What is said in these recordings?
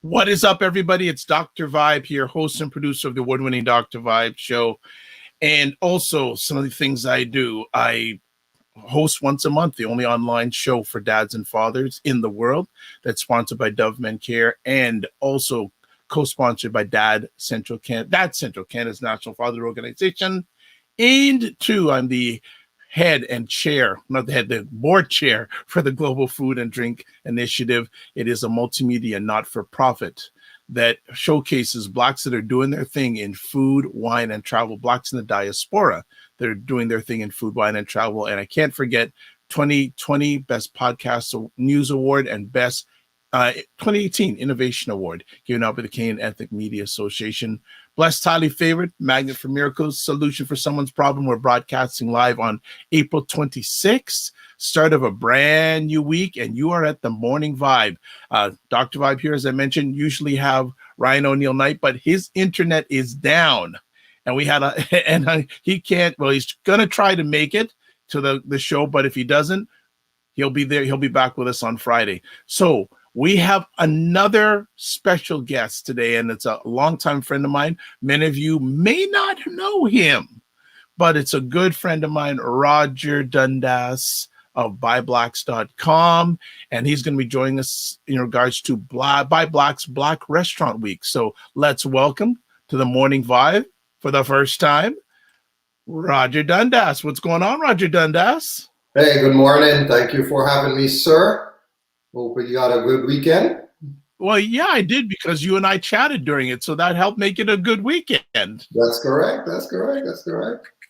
What is up, everybody? It's Dr. Vibe here, host and producer of the award-winning Dr. Vibe show. And also some of the things I do. I host once a month the only online show for dads and fathers in the world that's sponsored by Dove Men Care and also co-sponsored by Dad Central, Canada's national father organization. And two, I'm the the board chair for the Global Food and Drink Initiative. It is a multimedia not-for-profit that showcases Blacks that are doing their thing in food, wine, and travel, Blacks in the diaspora that are doing their thing in food, wine, and travel. And I can't forget 2020 Best Podcast News Award and Best 2018 Innovation Award given out by the Canadian Ethnic Media Association. Blessed, highly favored, magnet for miracles, solution for someone's problem. We're broadcasting live on April 26th, start of a brand new week, and you are at the Morning Vibe. Dr. Vibe here, as I mentioned, usually have Ryan Oneil Knight, but his internet is down. And we had he can't, well, he's going to try to make it to the show, but if he doesn't, he'll be there. He'll be back with us on Friday. So we have another special guest today, and it's a longtime friend of mine. Many of you may not know him, but it's a good friend of mine, Roger Dundas of BuyBlacks.com, and he's going to be joining us in regards to Buy Blacks Black Restaurant Week. So let's welcome to the Morning Vibe for the first time, Roger Dundas. What's going on, Roger Dundas? Hey, good morning. Thank you for having me, sir. Hope you had a good weekend. Well, yeah, I did, because you and I chatted during it, so that helped make it a good weekend. That's correct. It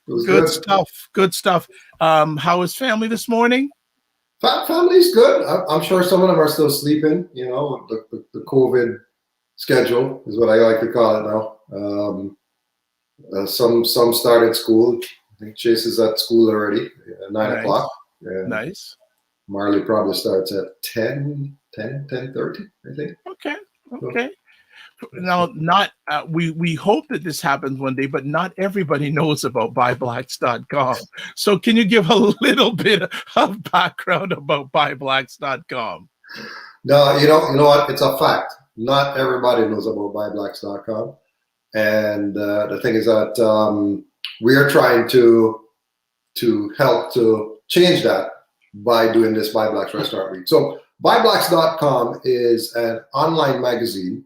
was good stuff. Good stuff. How is family this morning? Family's good. I'm sure some of them are still sleeping. You know, the COVID schedule is what I like to call it now. Some started school. I think Chase is at school already at 9 o'clock. Nice. Marley probably starts at 10:30, I think. Okay. Now, we hope that this happens one day, but not everybody knows about BuyBlacks.com. So can you give a little bit of background about BuyBlacks.com? No, you know what? It's a fact. Not everybody knows about BuyBlacks.com. And the thing is that we are trying to help to change that by doing this Buy Blacks Restaurant Week. So BuyBlacks.com is an online magazine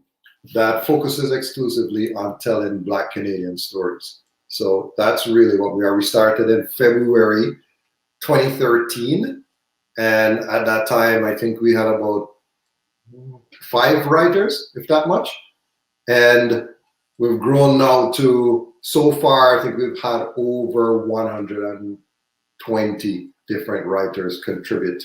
that focuses exclusively on telling Black Canadian stories. So that's really what we are. We started in February 2013. And at that time, I think we had about 5 writers, if that much. And we've grown now to, so far, I think we've had over 120 different writers contribute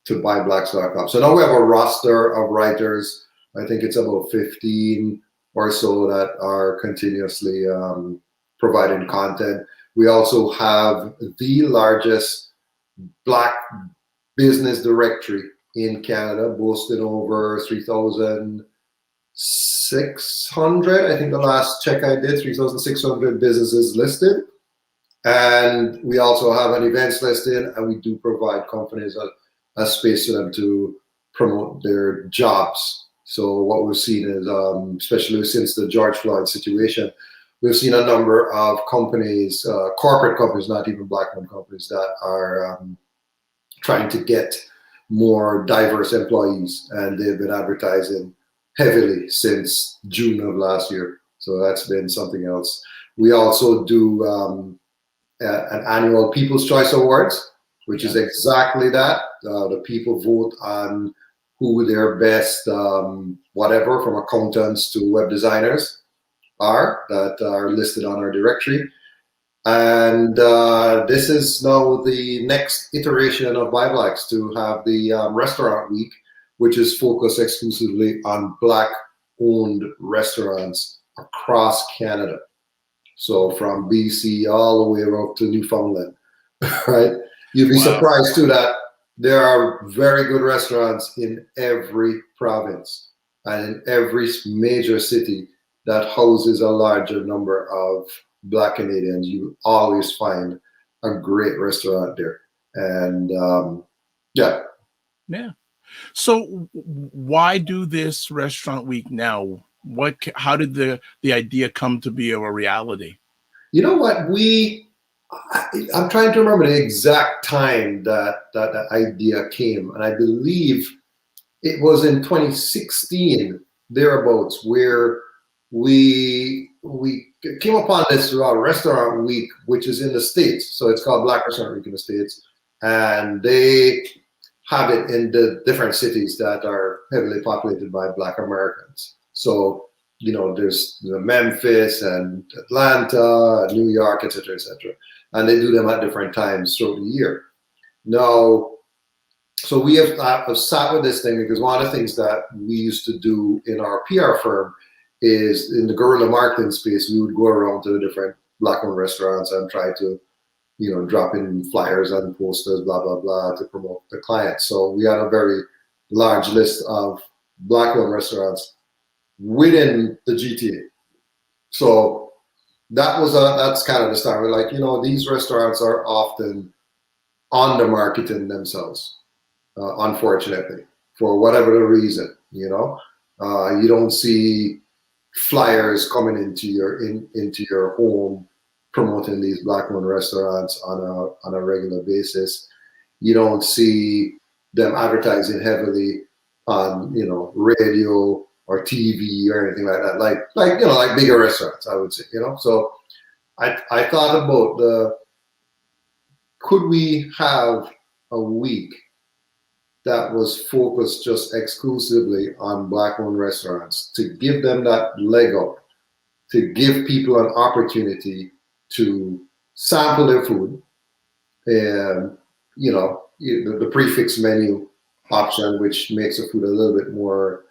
to BuyBlacks.com. So now we have a roster of writers. I think it's about 15 or so that are continuously providing content. We also have the largest Black business directory in Canada, boasting over 3,600. I think the last check I did, 3,600 businesses listed. And we also have an events listing, and we do provide companies a space for them to promote their jobs. So what we've seen is, especially since the George Floyd situation, we've seen a number of companies, corporate companies, not even Black-owned companies, that are trying to get more diverse employees, and they've been advertising heavily since June of last year. So that's been something else. We also do an annual People's Choice Awards, which is exactly that. The people vote on who their best, whatever, from accountants to web designers that are listed on our directory. And this is now the next iteration of Buy Blacks, to have the Restaurant Week, which is focused exclusively on Black-owned restaurants across Canada. So from BC all the way up to Newfoundland, right? You'd be surprised too that there are very good restaurants in every province and in every major city that houses a larger number of Black Canadians. You always find a great restaurant there. And Yeah. So why do this restaurant week now? How did the idea come to be of a reality? You know what? I'm trying to remember the exact time that idea came, and I believe it was in 2016 thereabouts, where we came upon this restaurant week, which is in the States. So it's called Black Restaurant Week in the States, and they have it in the different cities that are heavily populated by Black Americans. So, there's Memphis and Atlanta, New York, etc., etc. And they do them at different times throughout the year. Now, so we have sat with this thing because one of the things that we used to do in our PR firm is in the guerrilla marketing space, we would go around to the different Black-owned restaurants and try to drop in flyers and posters, blah, blah, blah, to promote the clients. So we had a very large list of Black-owned restaurants within the GTA. So that's kind of the start. We're like, these restaurants are often under marketing themselves, unfortunately, for whatever the reason. You don't see flyers coming into your home promoting these Black-owned restaurants on a regular basis. You don't see them advertising heavily on radio or TV or anything like that, like bigger restaurants, I would say. So I thought about could we have a week that was focused just exclusively on Black-owned restaurants to give them that leg up, to give people an opportunity to sample their food, and the prefix menu option, which makes the food a little bit more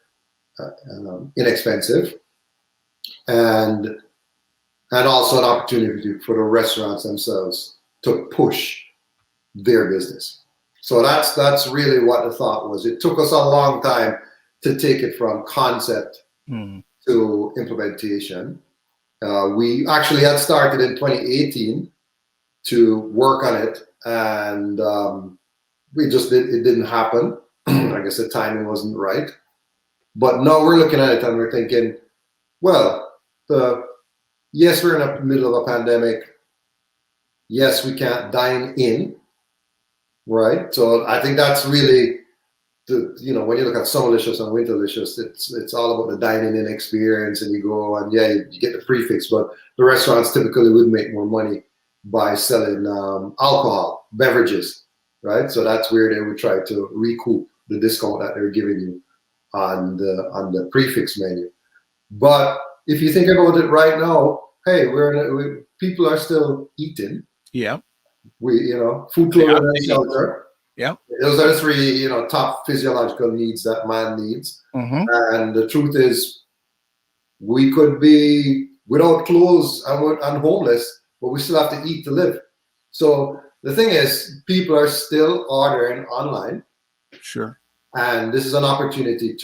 inexpensive, and also an opportunity for the restaurants themselves to push their business. So that's really what the thought was. It took us a long time to take it from concept to implementation. We actually had started in 2018 to work on it, and it didn't happen. I guess the timing wasn't right. But now we're looking at it and we're thinking, well, yes, we're in the middle of a pandemic. Yes, we can't dine in, right? So I think that's really when you look at Summerlicious and Winterlicious, it's all about the dining in experience, and you go and you get the prefix, but the restaurants typically would make more money by selling alcohol, beverages, right? So that's where they would try to recoup the discount that they're giving you on the prefix menu. But if you think about it right now, hey, people are still eating. Yeah. Food, clothing, and shelter. Yeah. Those are the three, top physiological needs that man needs. Mm-hmm. And the truth is, we could be without clothes and homeless, but we still have to eat to live. So the thing is, people are still ordering online. Sure. And this is an opportunity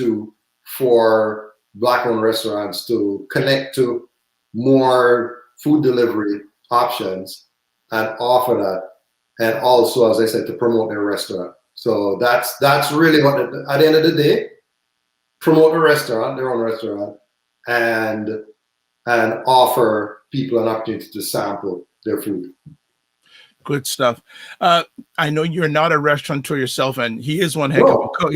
for Black-owned restaurants to connect to more food delivery options and offer that, and also, as I said, to promote their restaurant. So that's really what, at the end of the day, promote their own restaurant, and offer people an opportunity to sample their food. Good stuff. I know you're not a restaurateur yourself, and he is one heck of a cook.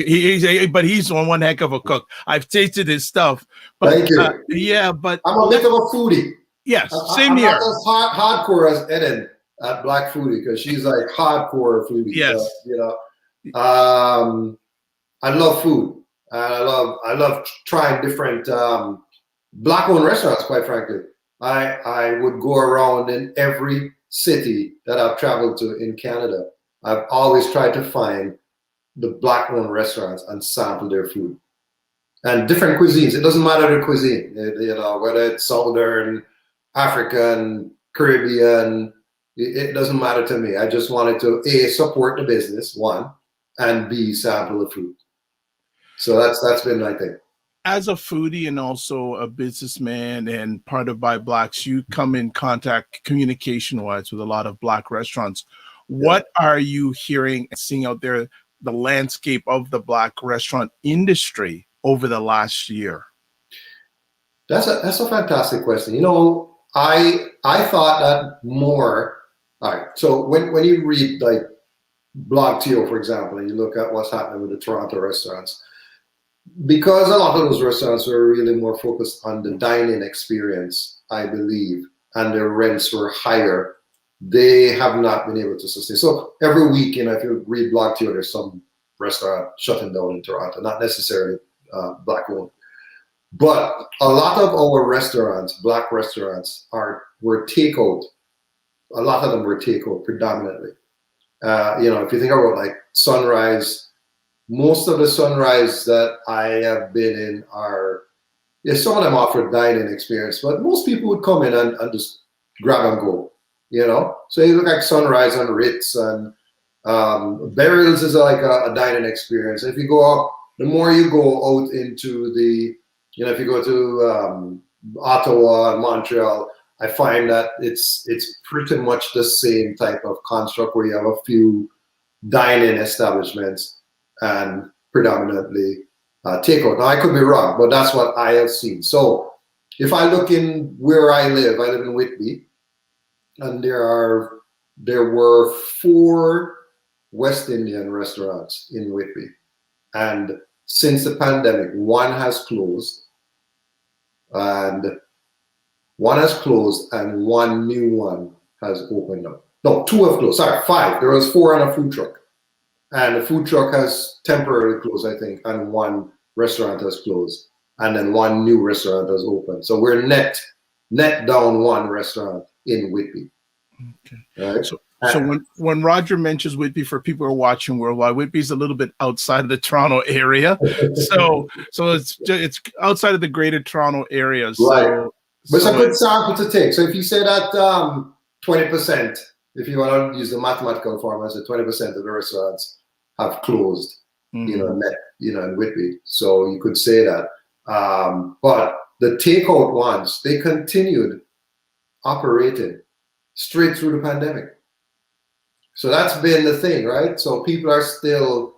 But he's one heck of a cook. I've tasted his stuff. But, thank you. But I'm a bit of a foodie. Yes, same I'm here. not as hardcore as Eden at Black Foodie, because she's like hardcore foodie. Yes. I love food, and I love trying different Black-owned restaurants. Quite frankly, I would go around in every city that I've traveled to in Canada. I've always tried to find the Black-owned restaurants and sample their food and different cuisines. It doesn't matter the cuisine, whether it's Southern, African, Caribbean. It doesn't matter to me. I just wanted to A, support the business, one, and B, sample the food. So that's been my thing. As a foodie and also a businessman and part of By Blacks, you come in contact communication-wise with a lot of Black restaurants. What are you hearing and seeing out there the landscape of the Black restaurant industry over the last year? That's a fantastic question. You know, I thought that more. All right. So when you read like BlogTO, for example, and you look at what's happening with the Toronto restaurants, because a lot of those restaurants were really more focused on the dine-in experience, I believe, and their rents were higher, they have not been able to sustain. So every week, you know, if you read BlogTO, there's some restaurant shutting down in Toronto, not necessarily Black owned. But a lot of our restaurants, Black restaurants, were takeout. A lot of them were takeout predominantly. You know, if you think about like Sunrise, most of the Sunrise that I have been in are, some of them offer dine-in experience, but most people would come in and just grab and go, you know? So you look like Sunrise and Ritz and Burials is like a dine-in experience. If you go out, the more you go out into the, you know, if you go to Ottawa and Montreal, I find that it's pretty much the same type of construct where you have a few dine-in establishments and predominantly takeout. Now I could be wrong, but that's what I have seen. So if I look in where I live in Whitby, and there were 4 West Indian restaurants in Whitby, and since the pandemic, one has closed, and one new one has opened up. No, 2 have closed. Sorry, 5. There was 4 and a food truck. And the food truck has temporarily closed, I think, and 1 restaurant has closed. And then 1 new restaurant has opened. So we're net down 1 restaurant in Whitby. Okay. Right? So when Roger mentions Whitby, for people who are watching worldwide, Whitby's a little bit outside of the Toronto area. So it's outside of the greater Toronto area. So, right. But it's a good sample to take. So if you say that 20%, if you want to use the mathematical formula, so 20% of the restaurants have closed, you know, in Whitby. So you could say that. But the takeout ones, they continued operating straight through the pandemic. So that's been the thing, right? So people are still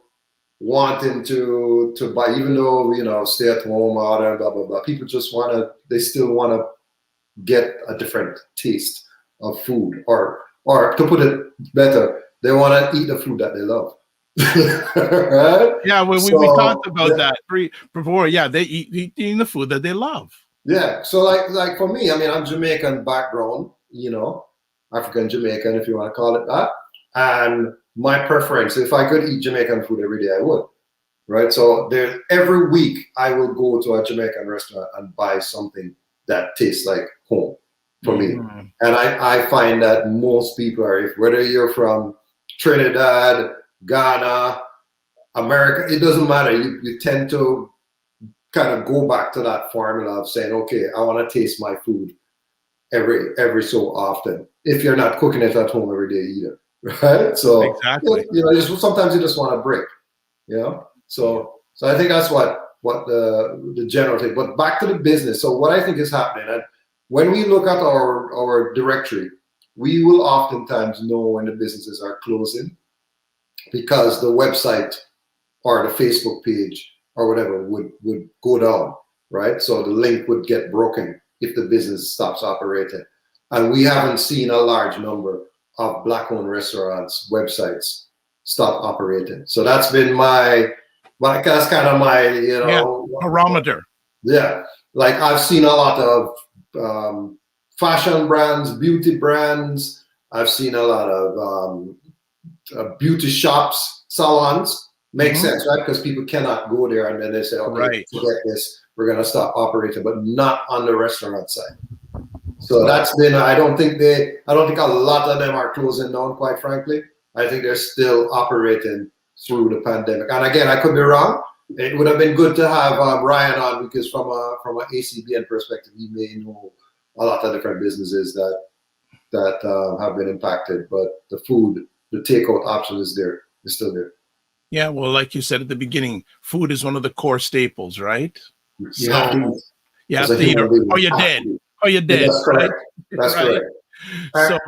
wanting to buy, even though, you know, stay at home, order, blah, blah, blah. People just they still want to get a different taste of food, or to put it better, they want to eat the food that they love. Right? Yeah, we talked about that before. Yeah, they eating the food that they love. Yeah, so like for me, I mean, I'm Jamaican background, you know, African Jamaican, if you want to call it that. And my preference, if I could eat Jamaican food every day, I would. Right? So every week I will go to a Jamaican restaurant and buy something that tastes like home for me. And I find that most people are, whether you're from Trinidad, Ghana, America, it doesn't matter. You tend to kind of go back to that formula of saying, okay, I want to taste my food every so often, if you're not cooking it at home every day either. Right? So exactly. You know, sometimes you just want a break. You know? So I think that's what the general thing. But back to the business. So what I think is happening, and when we look at our directory, we will oftentimes know when the businesses are closing, because the website or the Facebook page or whatever would go down, right? So the link would get broken if the business stops operating. And we haven't seen a large number of Black-owned restaurants' websites stop operating. So that's been that's kind of my, you know, barometer. Yeah, like I've seen a lot of fashion brands, beauty brands. I've seen a lot of beauty shops, salons. Makes sense, right? Because people cannot go there and then they say, okay, right, forget this, we're going to stop operating, but not on the restaurant side. So that's been, I don't think a lot of them are closing down, quite frankly. I think they're still operating through the pandemic. And again, I could be wrong. It would have been good to have Ryan on, because from an ACBN perspective, he may know a lot of different businesses that have been impacted. But the takeout option is still there. Yeah, well, like you said at the beginning, food is one of the core staples, right? You have to eat, or you're dead. Oh, you're dead. That's correct. Right? That's right. correct.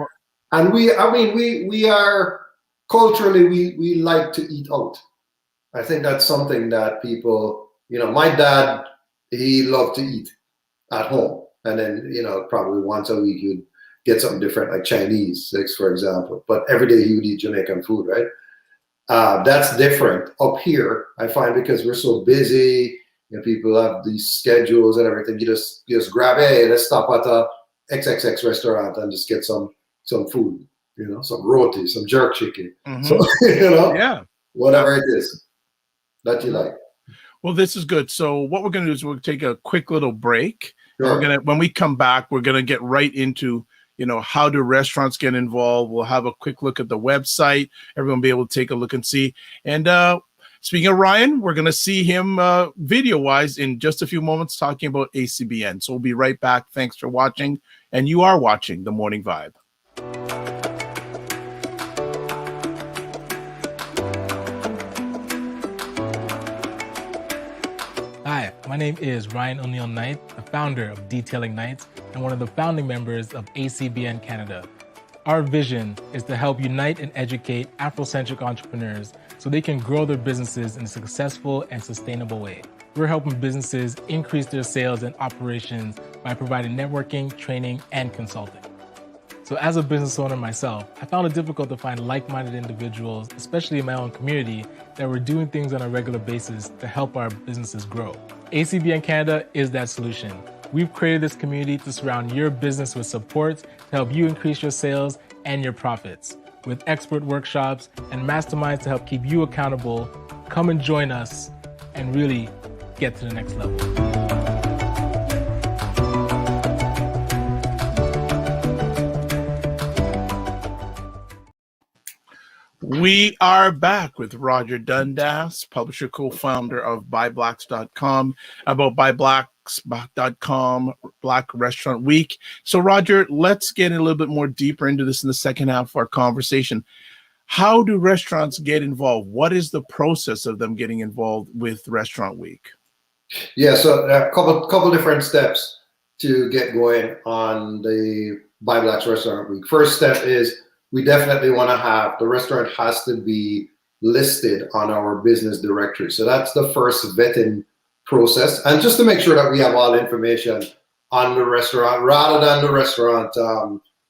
And we are culturally, we like to eat out. I think that's something that people, my dad, he loved to eat at home. And then, probably once a week you'd get something different, like Chinese, like, for example. But every day he would eat Jamaican food, right? That's different up here, I find, because we're so busy. People have these schedules and everything. You just grab, hey, let's stop at a XXX restaurant and just get some food, some roti, some jerk chicken. Mm-hmm. So, yeah, whatever it is that you like. Well, this is good. So what we're going to do is we'll take a quick little break. Sure. When we come back, we're going to get right into, how do restaurants get involved? We'll have a quick look at the website. Everyone will be able to take a look and see. And speaking of Ryan, we're going to see him video-wise in just a few moments talking about ACBN. So we'll be right back. Thanks for watching. And you are watching The Morning Vibe. Hi, my name is Ryan Oneil Knight, the founder of Detailing Nights and one of the founding members of ACBN Canada. Our vision is to help unite and educate Afrocentric entrepreneurs so they can grow their businesses in a successful and sustainable way. We're helping businesses increase their sales and operations by providing networking, training, and consulting. So as a business owner myself, I found it difficult to find like-minded individuals, especially in my own community, that were doing things on a regular basis to help our businesses grow. ACBN Canada is that solution. We've created this community to surround your business with support to help you increase your sales and your profits. With expert workshops and masterminds to help keep you accountable, come and join us and really get to the next level. We are back with Roger Dundas, publisher, co-founder of BuyBlacks.com, about BuyBlacks.com, Black Restaurant Week. So, Roger, let's get a little bit more deeper into this in the second half of our conversation. How do restaurants get involved? What is the process of them getting involved with Restaurant Week? Yeah, so there are a couple different steps to get going on the Buy Blacks Restaurant Week. First step is we definitely want to have, the restaurant has to be listed on our business directory. So that's the first vetting process. And just to make sure that we have all the information on the restaurant, rather than the restaurant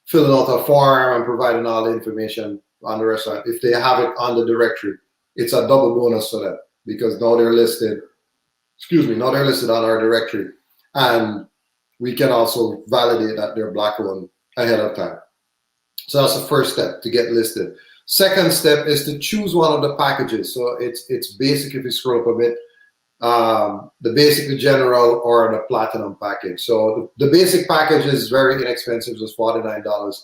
filling out a form and providing all the information on the restaurant. If they have it on the directory, it's a double bonus for them, because now they're listed, now they're listed on our directory. And we can also validate that they're Black owned ahead of time. So that's the first step, to get listed. Second step is to choose one of the packages. So it's basic, if you scroll up a bit, the basic, the general, or the platinum package. So the basic package is very inexpensive, it's $49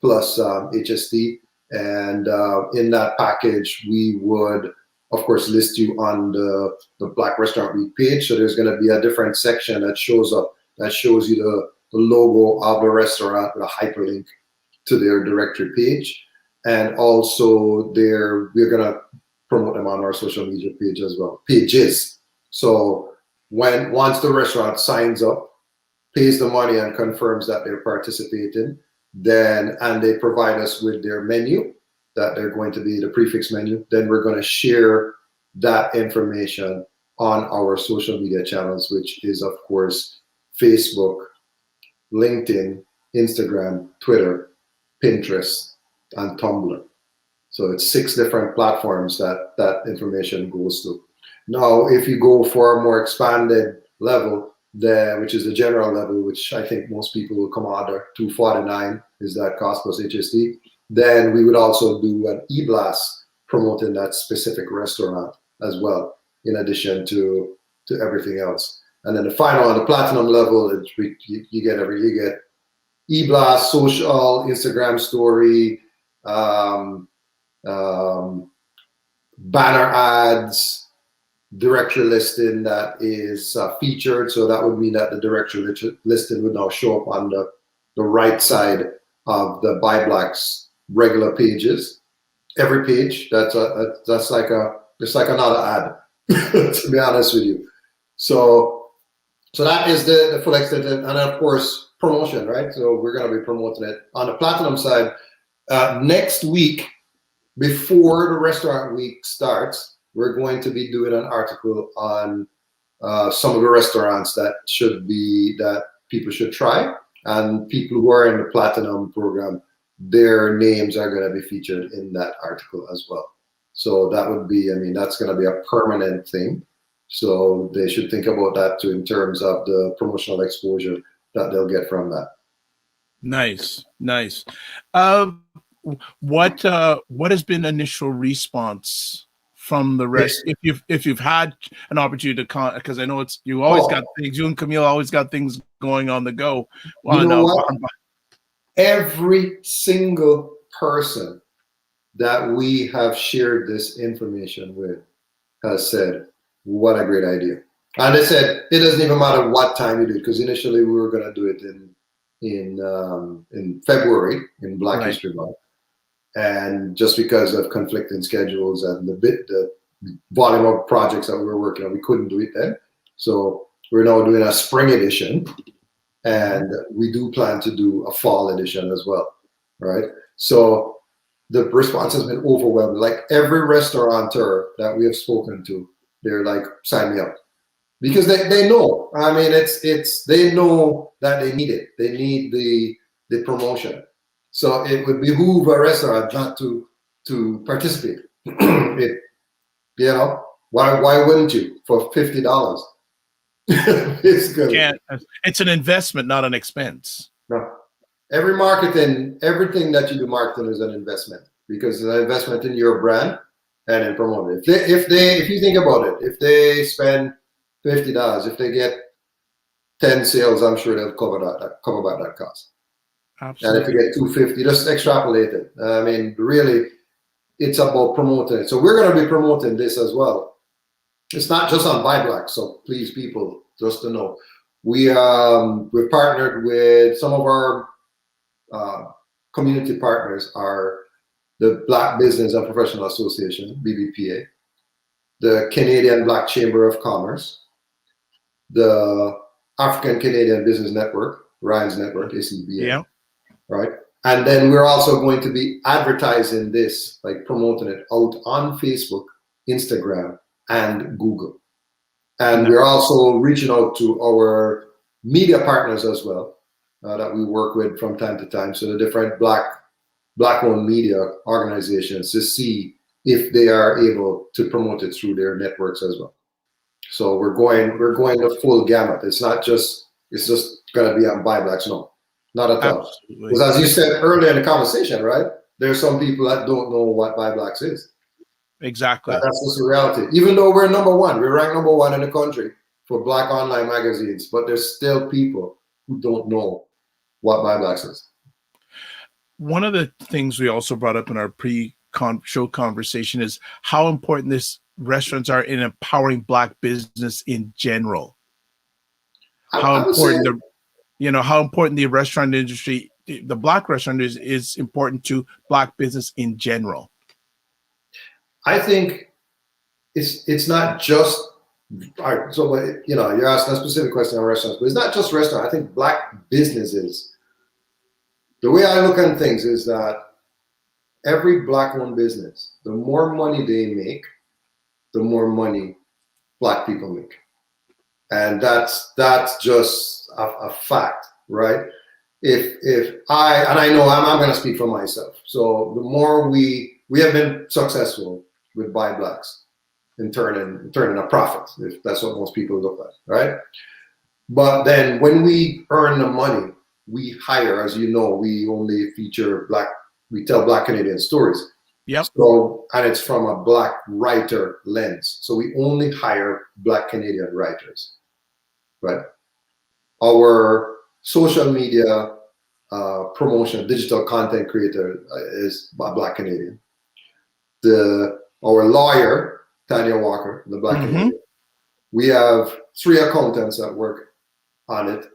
plus HST. And in that package, we would, of course, list you on the Black Restaurant Week page. So there's going to be a different section that shows up, that shows you the logo of the restaurant with a hyperlink to their directory page. And also we're going to promote them on our social media pages. So once the restaurant signs up, pays the money and confirms that they're participating, and they provide us with their menu, that they're going to be the prefix menu, then we're going to share that information on our social media channels, which is, of course, Facebook, LinkedIn, Instagram, Twitter, Pinterest, and Tumblr. So it's 6 different platforms that information goes to. Now, if you go for a more expanded level, which is the general level, which I think most people will come under, $249 is that cost plus HST, then we would also do an e-blast promoting that specific restaurant as well, in addition to everything else. And then the final, on the platinum level, you get e-blast, social, Instagram story, banner ads, directory listing that is featured. So that would mean that the directory listing would now show up on the right side of the Buy Blacks regular pages. Every page, that's like another ad, to be honest with you. So that is the full extent, and of course promotion, right? So we're going to be promoting it on the platinum side next week, before the restaurant week starts. we're going to be doing an article on some of the restaurants that people should try, and people who are in the Platinum program, their names are going to be featured in that article as well. So that would be, I mean, that's going to be a permanent thing. So they should think about that too in terms of the promotional exposure that they'll get from that. Nice. What has been initial response from the rest? If you've had an opportunity to because I know you always got things. You and Camille always got things going on the go. You know what? Every single person that we have shared this information with has said, "What a great idea!" And they said it doesn't even matter what time you do it, because initially we were going to do it in February in Black History Month, and just because of conflicting schedules and the volume of projects that we were working on, we couldn't do it then. So we're now doing a spring edition, and we do plan to do a fall edition as well, right? So the response has been overwhelming. Like every restaurateur that we have spoken to, they're like, "Sign me up." Because they know. I mean, they know that they need it. They need the promotion. So it would behoove a restaurant not to participate. Why wouldn't you for $50? It's good. It's an investment, not an expense. No. Everything that you do marketing is an investment, because it's an investment in your brand and in promoting it. If you think about it, if they spend $50, if they get 10 sales, I'm sure they'll cover back that cost. Absolutely. And if you get 250, just extrapolate it. I mean, really, it's about promoting it. So we're going to be promoting this as well. It's not just on Buy Black. So please, people, just to know, we've partnered with some of our community partners are the Black Business and Professional Association, BBPA, the Canadian Black Chamber of Commerce, the African Canadian Business Network, Ryan's Network, ACBN, right? And then we're also going to be advertising this, like promoting it out on Facebook, Instagram, and Google. And we're also reaching out to our media partners as well that we work with from time to time. So the different Black-owned media organizations, to see if they are able to promote it through their networks as well. So we're going the full gamut. It's just going to be on Buy Blacks. No, not at all. Because as you said earlier in the conversation, right? There's some people that don't know what Buy Blacks is. Exactly. That's just the reality. Even though we're number one, we're ranked number one in the country for Black online magazines, but there's still people who don't know what Buy Blacks is. One of the things we also brought up in our pre-show conversation is how important restaurants are in empowering Black business in general. How important the restaurant industry, the Black restaurant is important to Black business in general. I think it's not just, all right, so you're asking a specific question on restaurants, but it's not just restaurants. I think Black businesses, the way I look at things is that every Black-owned business, the more money they make, the more money Black people make. And that's just a fact, right? If I know I'm going to speak for myself. So the more we have been successful with Buy Blacks in turning a profit, if that's what most people look at, right? But then when we earn the money, we hire, as you know, we only feature we tell Black Canadian stories. Yep. So, and it's from a Black writer lens. So we only hire Black Canadian writers, right? Our social media promotion, digital content creator is a Black Canadian. Our lawyer, Tanya Walker, the Black Canadian. We have 3 accountants that work on it.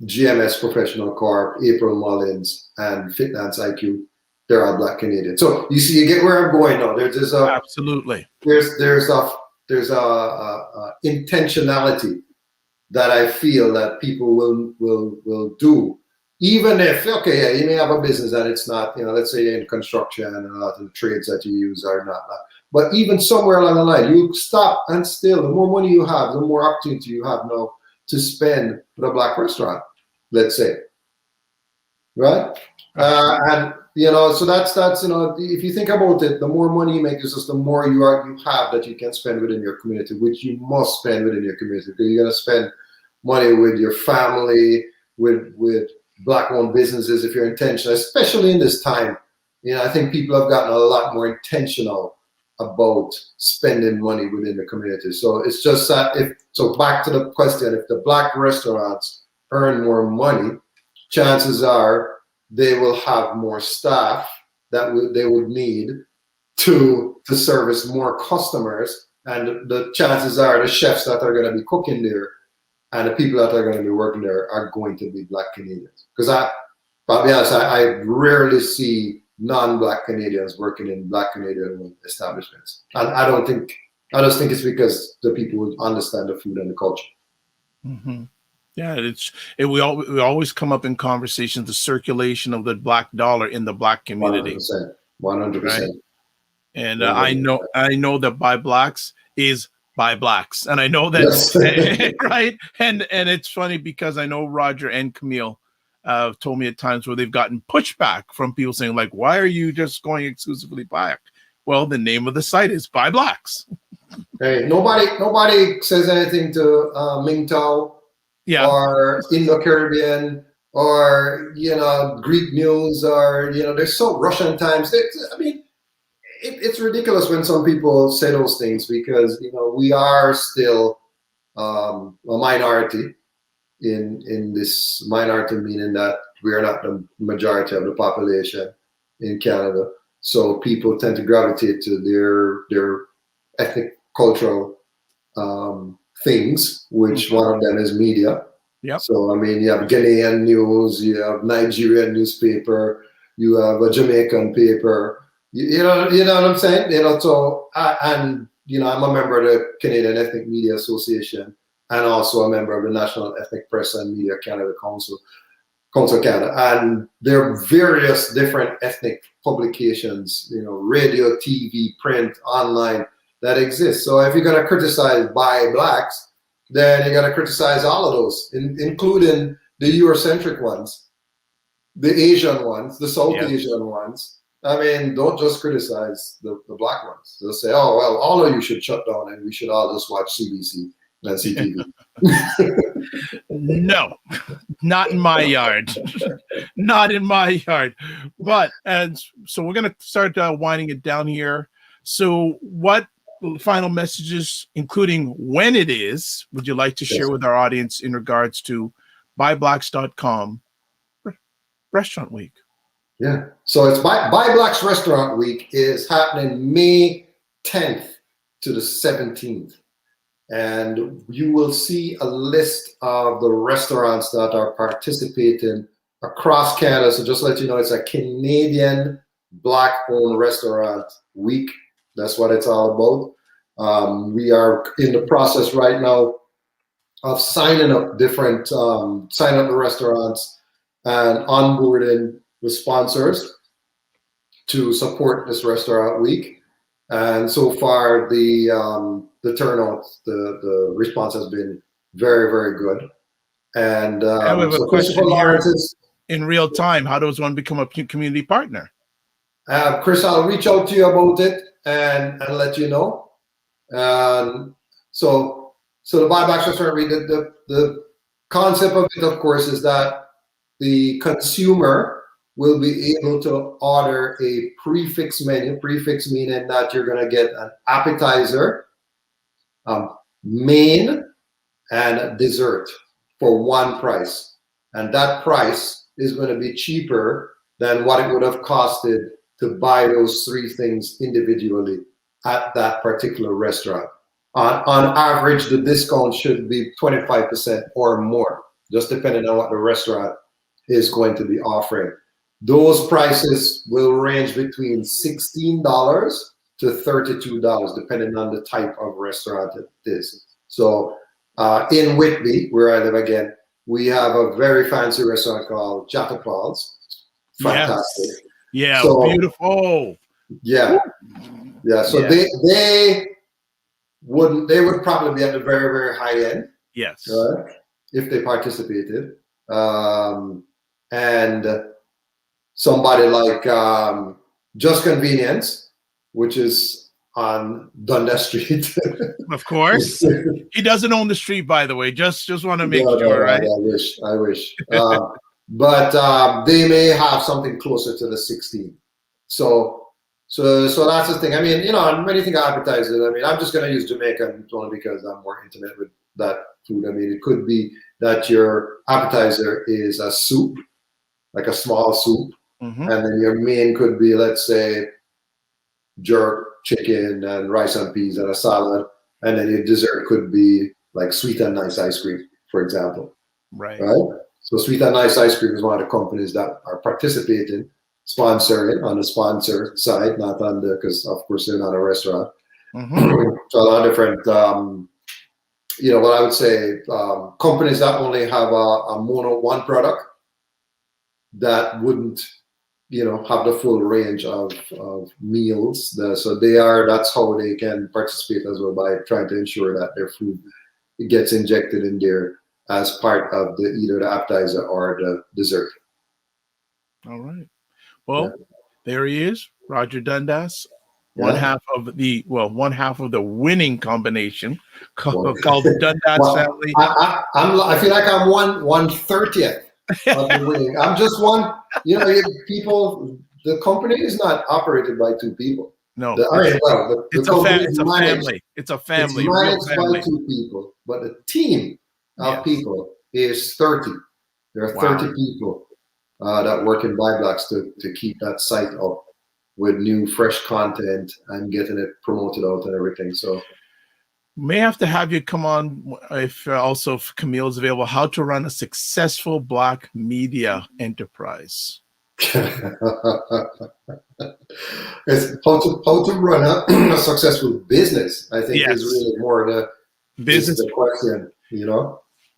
GMS Professional Corp, April Mullins, and Finance IQ. They're all Black Canadian. So you get where I'm going now. Absolutely. There's a intentionality that I feel that people will do, even if, okay, yeah, you may have a business and it's not, let's say in construction and a lot of the trades that you use are not that. But even somewhere along the line, you stop and still, the more money you have, the more opportunity you have now to spend with a black restaurant, let's say. Right? And so that's if you think about it, the more money you make is just the more you have that you can spend within your community, which you must spend within your community. Because you're gonna spend money with your family, with black-owned businesses if you're intentional, especially in this time. I think people have gotten a lot more intentional about spending money within the community. So it's just that back to the question, if the black restaurants earn more money, chances are they will have more staff that they would need to service more customers, and the chances are the chefs that are going to be cooking there and the people that are going to be working there are going to be black Canadians. Because I'll be honest, I rarely see non-black Canadians working in black Canadian establishments, and I just think it's because the people would understand the food and the culture. Mm-hmm. Yeah, we always come up in conversations the circulation of the black dollar in the black community. 100%. Right? And I know that buy blacks is buy blacks, and I know that yes. Right. And it's funny because I know Roger and Camille told me at times where they've gotten pushback from people saying, like, why are you just going exclusively black? Well, the name of the site is Buy Blacks. Hey, nobody says anything to Mingtao. Yeah. Or Indo-Caribbean, or Greek news, or there's so Russian times. It's ridiculous when some people say those things, because we are still a minority in this minority, meaning that we are not the majority of the population in Canada. So people tend to gravitate to their ethnic cultural things, which one of them is media. Yep. So you have Ghanaian news, you have Nigerian newspaper, you have a Jamaican paper. You know what I'm saying? So I'm a member of the Canadian Ethnic Media Association, and also a member of the National Ethnic Press and Media Canada Council Canada, and there are various different ethnic publications, radio, TV, print, online, that exist. So if you're going to criticize Buy Blacks, then you got to criticize all of those, including the Eurocentric ones, the Asian ones, the South Asian ones. Don't just criticize the black ones. They'll say, oh, well, all of you should shut down and we should all just watch CBC and CTV. No, not in my yard. Not in my yard. But, and so we're going to start winding it down here. So what final messages, including when it is, would you like to share with our audience in regards to buyblacks.com Restaurant Week? Yeah, so it's Buy Blacks Restaurant Week is happening May 10th to the 17th. And you will see a list of the restaurants that are participating across Canada. So just to let you know, it's a Canadian Black-owned restaurant week. That's what it's all about. We are in the process right now of signing up different, signing up the restaurants and onboarding the sponsors to support this restaurant week. And so far, the turnout, the response has been very, very good. And we have a question here in real time. How does one become a community partner? Chris, I'll reach out to you about it and let you know. So the Buy Blacks Restaurant Week, the concept of it, of course, is that the consumer will be able to order a prefix menu. Prefix meaning that you're going to get an appetizer, main, and a dessert for one price. And that price is going to be cheaper than what it would have costed to buy those three things individually at that particular restaurant. On average, the discount should be 25% or more, just depending on what the restaurant is going to be offering. Those prices will range between $16 to $32, depending on the type of restaurant it is. So in Whitby, where I live again, We have a very fancy restaurant called Jack Paul's. Fantastic. Yes. Yeah, So, beautiful. Yeah. Yeah. So Yeah. they would probably be at the very, very high end. Yes. If they participated. And somebody like Just Convenience, which is on Dundas Street. Of course. He doesn't own the street, by the way. Just want to make sure, No, right? I wish. But they may have something closer to the 16. So that's the thing. I mean, when you think of appetizers, I mean, I'm just going to use Jamaican only because I'm more intimate with that food. I mean, it could be that your appetizer is a soup, like a small soup, and then your main could be, let's say, jerk chicken and rice and peas and a salad, and then your dessert could be like sweet and nice ice cream, for example. Right. So Sweet and Nice Ice Cream is one of the companies that are participating, sponsoring on the sponsor side, not on the, because of course they're not a restaurant. So a lot of different, what I would say, companies that only have a one product that wouldn't, have the full range of meals. So that's how they can participate as well, by trying to ensure that their food gets injected in there as part of either the appetizer or the dessert. All right. Well, there he is, Roger Dundas, one half of the winning combination called the Dundas family. I feel like I'm 1/30th of the winning. I'm just one. People. The company is not operated by two people. No, it's a family. It's a family. It's managed by two people, but the team of people is 30. There are 30 people that work in Buy Blacks to keep that site up with new, fresh content and getting it promoted out and everything. So, may have to have you come on if Camille's available. How to run a successful Black media enterprise. It's how to run a successful business. I think is really more the business question.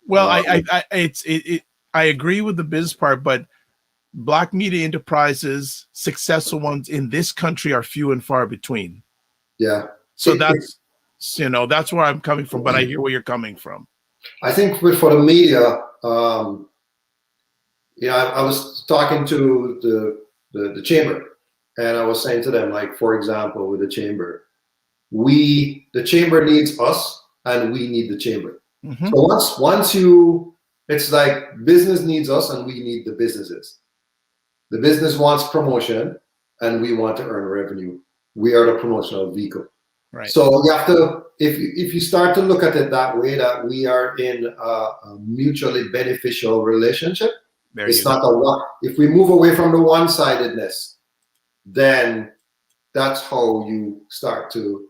Well, I agree with the business part, but Black media enterprises, successful ones in this country, are few and far between. Yeah. So that's where I'm coming from, but I hear where you're coming from. I think for the media, I was talking to the chamber, and I was saying to them, like, for example, with the chamber, the chamber needs us, and we need the chamber. So it's like business needs us, and we need the businesses. The business wants promotion, and we want to earn revenue. We are the promotional vehicle. Right. So you have to, if you start to look at it that way, that we are in a mutually beneficial relationship. It's not a one. If we move away from the one-sidedness, then that's how you start to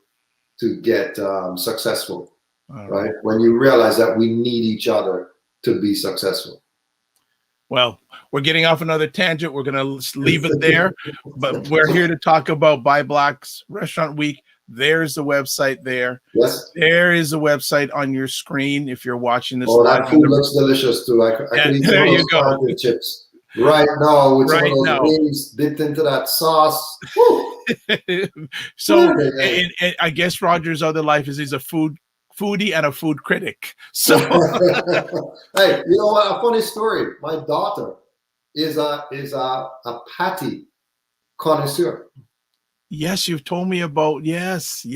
get successful, right? When you realize that we need each other to be successful. Well, we're getting off another tangent. We're going to leave it there, but we're here to talk about Buy Blacks Restaurant Week. There's the website there. Yes. There is a website on your screen if you're watching this. Oh, that food looks delicious too. I can eat some of those potato chips right now with some of those wings dipped into that sauce. So, and I guess Roger's other life is he's a foodie and a food critic. So, hey, you know what? A funny story. My daughter is a patty connoisseur. Yes, you've told me about. Yes.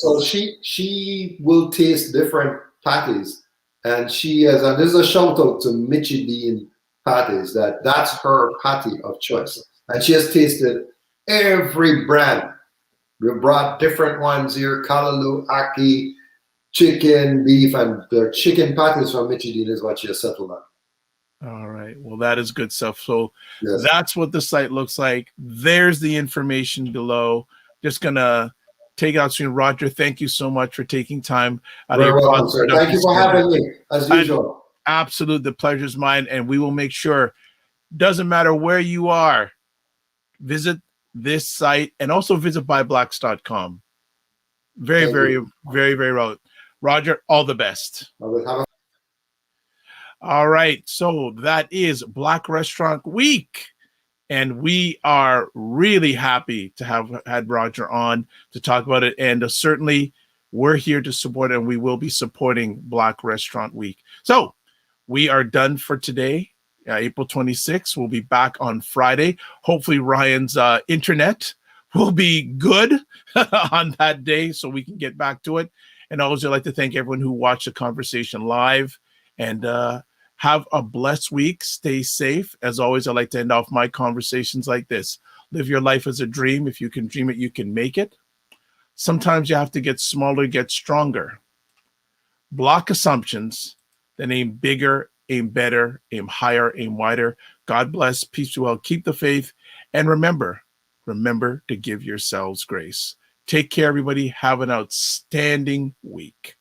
So she will taste different patties, and she has. And this is a shout out to Mitchie Dean patties. That's her patty of choice, and she has tasted every brand. We brought different ones here: callaloo, ackee, chicken, beef, and the chicken patties from Mitchie Dean is what she has settled on. All right. Well, that is good stuff. So that's what the site looks like. There's the information below. Just going to take out soon. Roger, thank you so much for taking time. Very welcome, sir. Thank you for having me, as usual. Absolutely. The pleasure's mine. And we will make sure, doesn't matter where you are, visit this site and also visit buyblacks.com. Very, very relevant. Roger, all the best. All right. So that is Black Restaurant Week. And we are really happy to have had Roger on to talk about it. And certainly we're here to support, and we will be supporting Black Restaurant Week. So we are done for today. April 26th. We'll be back on Friday. Hopefully Ryan's internet will be good on that day so we can get back to it. And always I'd like to thank everyone who watched the conversation live, and have a blessed week. Stay safe. As always, I like to end off my conversations like this. Live your life as a dream. If you can dream it, you can make it. Sometimes you have to get smaller, get stronger. Block assumptions, then aim bigger, aim better, aim higher, aim wider. God bless. Peace be well. Keep the faith. And remember to give yourselves grace. Take care, everybody. Have an outstanding week.